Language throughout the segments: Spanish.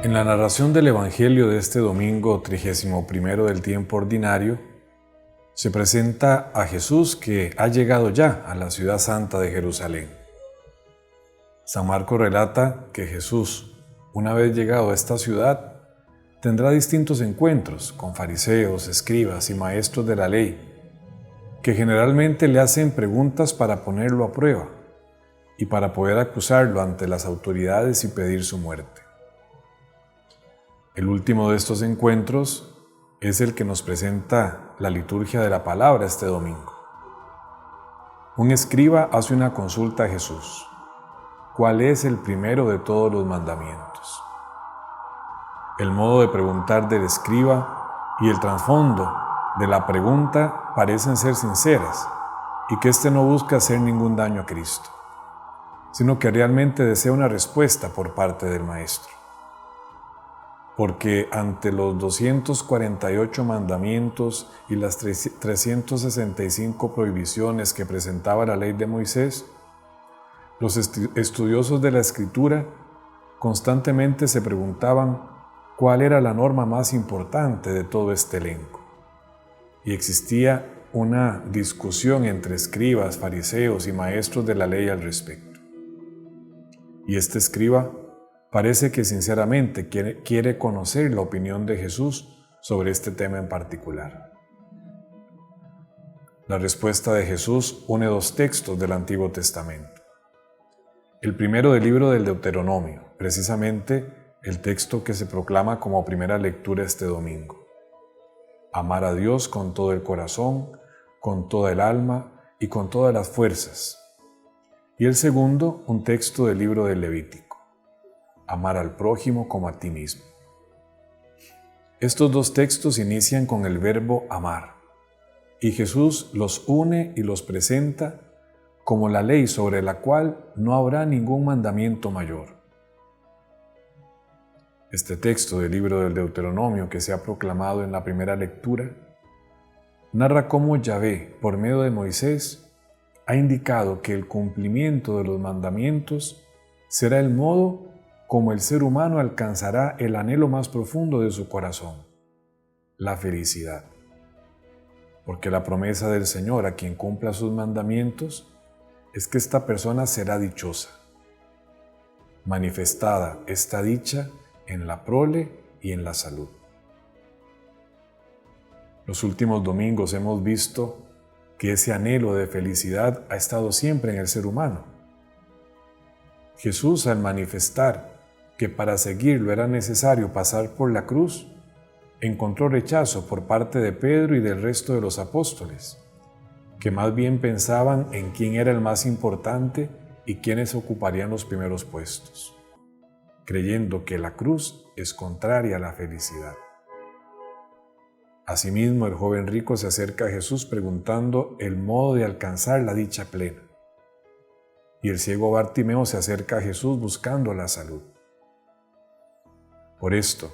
En la narración del Evangelio de este domingo 31 del tiempo ordinario, se presenta a Jesús que ha llegado ya a la ciudad santa de Jerusalén. San Marcos relata que Jesús, una vez llegado a esta ciudad, tendrá distintos encuentros con fariseos, escribas y maestros de la ley, que generalmente le hacen preguntas para ponerlo a prueba y para poder acusarlo ante las autoridades y pedir su muerte. El último de estos encuentros es el que nos presenta la liturgia de la palabra este domingo. Un escriba hace una consulta a Jesús. ¿Cuál es el primero de todos los mandamientos? El modo de preguntar del escriba y el trasfondo de la pregunta parecen ser sinceras y que éste no busca hacer ningún daño a Cristo, sino que realmente desea una respuesta por parte del Maestro. Porque ante los 248 mandamientos y las 365 prohibiciones que presentaba la ley de Moisés, los estudiosos de la Escritura constantemente se preguntaban cuál era la norma más importante de todo este elenco. Y existía una discusión entre escribas, fariseos y maestros de la ley al respecto. Y este escriba parece que sinceramente quiere conocer la opinión de Jesús sobre este tema en particular. La respuesta de Jesús une dos textos del Antiguo Testamento. El primero del libro del Deuteronomio, precisamente el texto que se proclama como primera lectura este domingo. Amar a Dios con todo el corazón, con toda el alma y con todas las fuerzas. Y el segundo, un texto del libro del Levítico. Amar al prójimo como a ti mismo. Estos dos textos inician con el verbo amar, y Jesús los une y los presenta como la ley sobre la cual no habrá ningún mandamiento mayor. Este texto del libro del Deuteronomio que se ha proclamado en la primera lectura narra cómo Yahvé, por medio de Moisés, ha indicado que el cumplimiento de los mandamientos será el modo como el ser humano alcanzará el anhelo más profundo de su corazón, la felicidad. Porque la promesa del Señor a quien cumpla sus mandamientos es que esta persona será dichosa. Manifestada esta dicha en la prole y en la salud. Los últimos domingos hemos visto que ese anhelo de felicidad ha estado siempre en el ser humano. Jesús, al manifestar que para seguirlo era necesario pasar por la cruz, encontró rechazo por parte de Pedro y del resto de los apóstoles, que más bien pensaban en quién era el más importante y quiénes ocuparían los primeros puestos, creyendo que la cruz es contraria a la felicidad. Asimismo, el joven rico se acerca a Jesús preguntando el modo de alcanzar la dicha plena, y el ciego Bartimeo se acerca a Jesús buscando la salud. Por esto,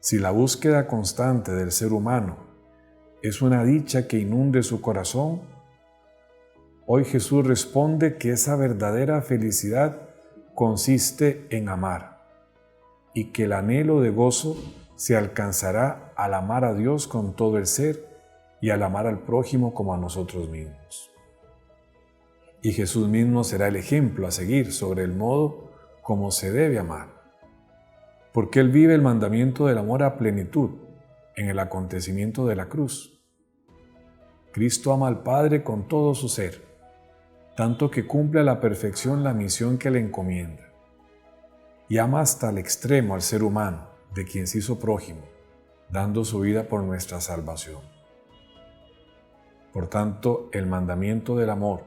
si la búsqueda constante del ser humano es una dicha que inunde su corazón, hoy Jesús responde que esa verdadera felicidad consiste en amar y que el anhelo de gozo se alcanzará al amar a Dios con todo el ser y al amar al prójimo como a nosotros mismos. Y Jesús mismo será el ejemplo a seguir sobre el modo como se debe amar. Porque Él vive el mandamiento del amor a plenitud en el acontecimiento de la cruz. Cristo ama al Padre con todo su ser, tanto que cumple a la perfección la misión que le encomienda, y ama hasta el extremo al ser humano, de quien se hizo prójimo, dando su vida por nuestra salvación. Por tanto, el mandamiento del amor,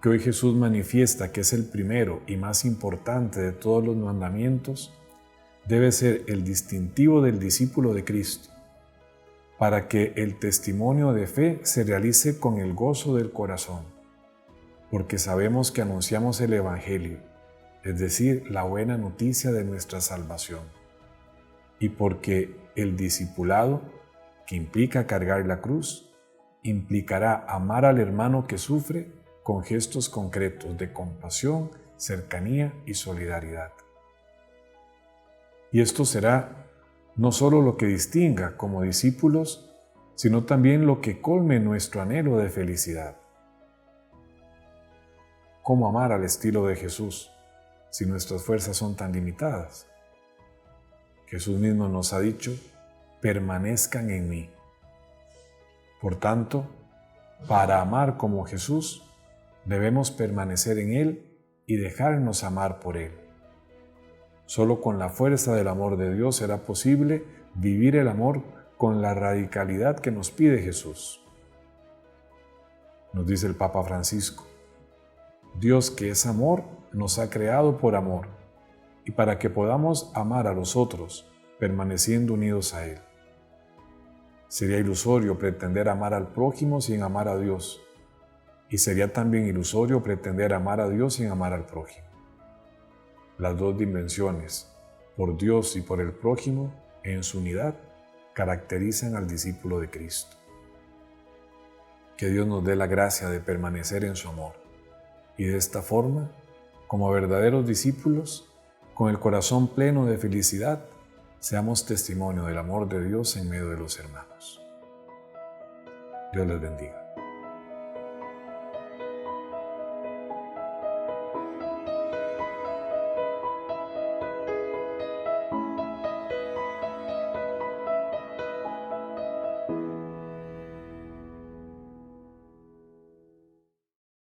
que hoy Jesús manifiesta que es el primero y más importante de todos los mandamientos, debe ser el distintivo del discípulo de Cristo, para que el testimonio de fe se realice con el gozo del corazón, porque sabemos que anunciamos el Evangelio, es decir, la buena noticia de nuestra salvación, y porque el discipulado, que implica cargar la cruz, implicará amar al hermano que sufre con gestos concretos de compasión, cercanía y solidaridad. Y esto será no solo lo que distinga como discípulos, sino también lo que colme nuestro anhelo de felicidad. ¿Cómo amar al estilo de Jesús si nuestras fuerzas son tan limitadas? Jesús mismo nos ha dicho: permanezcan en mí. Por tanto, para amar como Jesús, debemos permanecer en Él y dejarnos amar por Él. Solo con la fuerza del amor de Dios será posible vivir el amor con la radicalidad que nos pide Jesús. Nos dice el Papa Francisco: Dios, que es amor, nos ha creado por amor y para que podamos amar a los otros permaneciendo unidos a Él. Sería ilusorio pretender amar al prójimo sin amar a Dios, y sería también ilusorio pretender amar a Dios sin amar al prójimo. Las dos dimensiones, por Dios y por el prójimo, en su unidad, caracterizan al discípulo de Cristo. Que Dios nos dé la gracia de permanecer en su amor, y de esta forma, como verdaderos discípulos, con el corazón pleno de felicidad, seamos testimonio del amor de Dios en medio de los hermanos. Dios les bendiga.